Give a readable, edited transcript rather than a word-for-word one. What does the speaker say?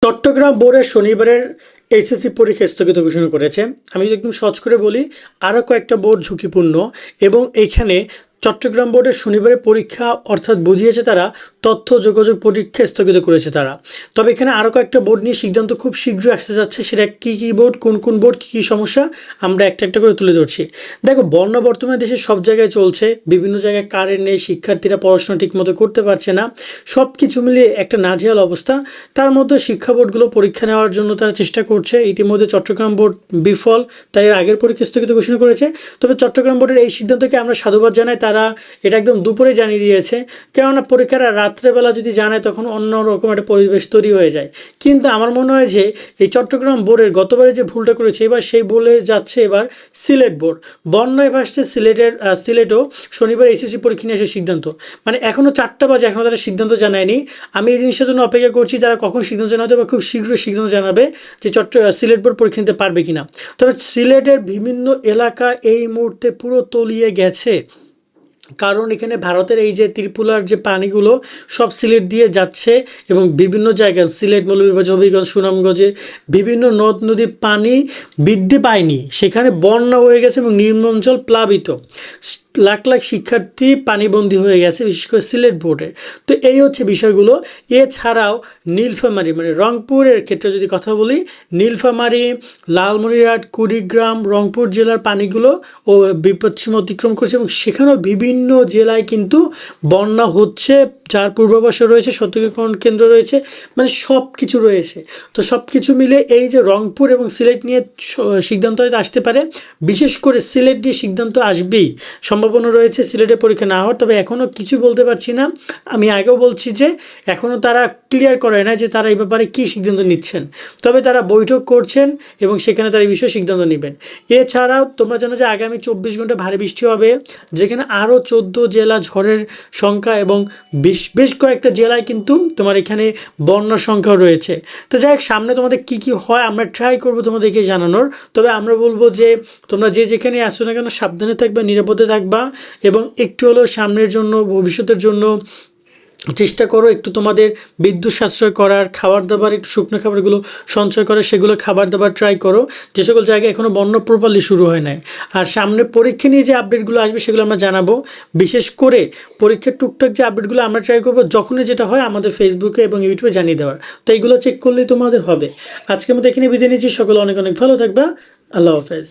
চট্টগ্রাম বোর্ডের শনিবারের এইচএসসি পরীক্ষা স্থগিত ঘোষণা করেছে। আমি যদি একদম সহজ করে বলি, আরও কয়েকটা বোর্ড ঝুঁকিপূর্ণ এবং এইখানে চট্টগ্রাম বোর্ডের শনিবারের পরীক্ষা অর্থাৎ বুঝিয়েছে তারা তথ্য যোগাযোগ পরীক্ষা স্থগিত করেছে তারা। তবে এখানে আরও কয়েকটা বোর্ড নিয়ে সিদ্ধান্ত খুব শীঘ্রই আসতে যাচ্ছে। সেটা কী কী বোর্ড, কোন কোন বোর্ড, কী কী সমস্যা আমরা একটা একটা করে তুলে ধরছি। দেখো, বন্যা বর্তমানে দেশের সব জায়গায় চলছে, বিভিন্ন জায়গায় কারেন্ট নেই, শিক্ষার্থীরা পড়াশোনা ঠিকমতো করতে পারছে না, সব কিছু মিলিয়ে একটা নাজেহাল অবস্থা। তার মধ্যে শিক্ষা বোর্ডগুলো পরীক্ষা নেওয়ার জন্য তারা চেষ্টা করছে। ইতিমধ্যে চট্টগ্রাম বোর্ড বিফল, তাই এর আগের পরীক্ষা স্থগিত ঘোষণা করেছে। তবে চট্টগ্রাম বোর্ডের এই সিদ্ধান্তকে আমরা সাধুবাদ জানাই, তারা এটা একদম দুপুরে জানিয়ে দিয়েছে। কেননা পরীক্ষাটা রাত্রেবেলা যদি জানায় তখন অন্যরকম একটা পরিবেশ তৈরি হয়ে যায়। কিন্তু আমার মনে হয় যে এই চট্টগ্রাম বোর্ডের গতবারে যে ভুলটা করেছে, এবার সেই ভুলে যাচ্ছে এবার সিলেট বোর্ড। বন্যায় ভাসছে সিলেটও শনিবার এইচএসসি পরীক্ষা নিয়ে আসার সিদ্ধান্ত। মানে এখনও 4টা বাজে, এখনও তারা সিদ্ধান্ত জানায়নি। আমি এই জিনিসটার জন্য অপেক্ষা করছি তারা কখন সিদ্ধান্ত জানাবে, বা খুব শীঘ্রই সিদ্ধান্ত জানাবে যে সিলেট বোর্ড পরীক্ষা নিতে পারবে কিনা। তবে সিলেটের বিভিন্ন এলাকা এই মুহূর্তে পুরো তলিয়ে গেছে, কারণ এখানে ভারতের এই যে ত্রিপুরার যে পানিগুলো সব সিলেট দিয়ে যাচ্ছে এবং বিভিন্ন জায়গায় সিলেট, মৌলভীবাজার, হবিগঞ্জ, সুনামগঞ্জে বিভিন্ন নদ নদীর পানি বৃদ্ধি পায়নি, সেখানে বন্যা হয়ে গেছে এবং নিম্ন অঞ্চল প্লাবিত। লাখ লাখ শিক্ষার্থী পানিবন্দী হয়ে গেছে, বিশেষ করে সিলেট বোর্ডে। তো এই হচ্ছে বিষয়গুলো। এছাড়াও নীলফামারী মানে রংপুরের ক্ষেত্রে যদি কথা বলি, নীলফামারী, লালমনিরহাট, কুড়িগ্রাম, রংপুর জেলার পানিগুলো ও বিপদসীমা অতিক্রম করছে এবং সেখানেও বিভিন্ন জেলায় কিন্তু বন্যা হচ্ছে, যার পূর্বাভাসও রয়েছে, সতর্কীকরণ কেন্দ্র রয়েছে, মানে সব কিছু রয়েছে। তো সব কিছু মিলে এই যে রংপুর এবং সিলেট নিয়ে সিদ্ধান্ত হয়তো আসতে পারে, বিশেষ করে সিলেট নিয়ে সিদ্ধান্ত আসবেই, সম্ভাবনা রয়েছে সিলেটের পরীক্ষা না হওয়ার। তবে এখনও কিছু বলতে পারছি না। আমি আগেও বলছি যে এখনও তারা ক্লিয়ার করে না যে তারা এই ব্যাপারে কী সিদ্ধান্ত নিচ্ছেন। তবে তারা বৈঠক করছেন এবং সেখানে তারা এই বিষয়ে সিদ্ধান্ত নেবেন। এছাড়াও তোমরা জানো যে আগামী 24 ঘন্টা ভারী বৃষ্টি হবে, যেখানে আরও 14 জেলা ঝড়ের সংখ্যা এবং বেশ কয়েকটা জেলায় কিন্তু তোমার এখানে বন্যার সংখ্যা রয়েছে। তো যাই হোক, সামনে তোমাদের কী কী হয় আমরা ট্রাই করবো তোমাদেরকে জানানোর। তবে আমরা বলবো যে তোমরা যে যেখানে আসো না কেন সাবধানে থাকবা, নিরাপদে থাকবা এবং একটু হলেও সামনের জন্য, ভবিষ্যতের জন্য চেষ্টা করো একটু তোমাদের বিদ্যুৎ সাশ্রয় করার, খাবার দাবার একটু শুকনো খাবারগুলো সঞ্চয় করে সেগুলো খাবার দাবার ট্রাই করো, যে সকল জায়গায় এখনও বন্যা প্রপারলি শুরু হয় নাই। আর সামনে পরীক্ষা নিয়ে যে আপডেটগুলো আসবে সেগুলো আমরা জানাবো। বিশেষ করে পরীক্ষার টুকটাক যে আপডেটগুলো আমরা ট্রাই করবো যখনই যেটা হয় আমাদের ফেসবুকে এবং ইউটিউবে জানিয়ে দেওয়ার। তো এইগুলো চেক করলেই তোমাদের হবে। আজকের মতো এখানে বিদায় নিচ্ছি। সকলে অনেক অনেক ভালো থাকবা। আল্লাহ হাফেজ।